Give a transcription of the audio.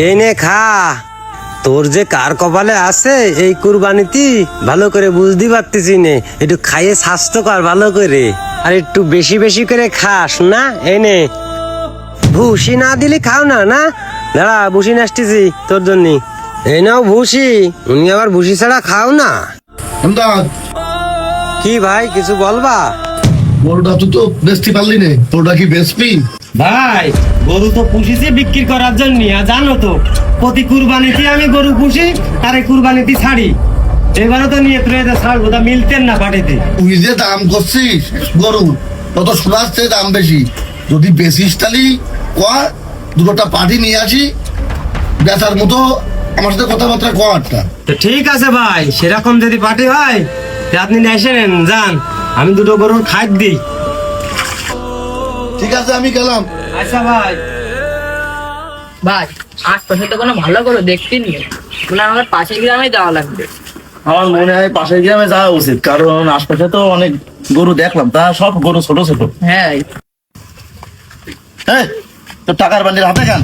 এই নে খা। তোর যে কার কপালে আছে এই কুরবানিতে ভালো করে বুঝতে পারতেছি নে, একটু খাইয়ে স্বাস্থ্য কর ভালো করে, আর একটু বেশি বেশি করে খাস না। এই নে, ভুসি না দিলে খাও না। না দাঁড়া, ভুসি নাসতেছি তোর জন্য। এই নাও ভুসি, উনি আবার ভুসি ছাড়া খাও না। কি ভাই কিছু বলবা? গরুটা তো বেচতে পারলি নে, তোরটা কি বেচবি? ভাই গরু তো পুষিছি বিক্রি করার জন্য, আর জানো তো প্রতি কুরবানিতে আমি গরু পুষি আর এই কুরবানিতে ছাড়ি। এবারে তো নিয়ে তুই ছাড়বো, তা মিলতেন না পাটিতে। তুই যে দাম করছিস গরু, তত শোনার চেয়ে দাম বেশি। যদি বেশিস তালি কর, দুটোটা পাটি নিয়ে আসি বেচার মতো, আমার সাথে কথাবার্তা করটা। তো ঠিক আছে ভাই, সেরকম যদি পার্টি হয় তা আপনি এসেন যান, আমি দুটো গরুর খাদ দিই। ঠিক আছে, আমি গেলাম। আচ্ছা ভাই। ভাই আশপাশে তো কোনো ভালো করে দেখতে নিয়ে মনে হয় আমার পাশের গ্রামে যাওয়া লাগবে। আমার মনে হয় পাশের গ্রামে যাওয়া উচিত, কারণ আশপাশে তো অনেক গরু দেখলাম, তা সব গরু ছোট ছোট। হ্যাঁ হ্যাঁ, তো টাকার বান্ডিল হাতে খান।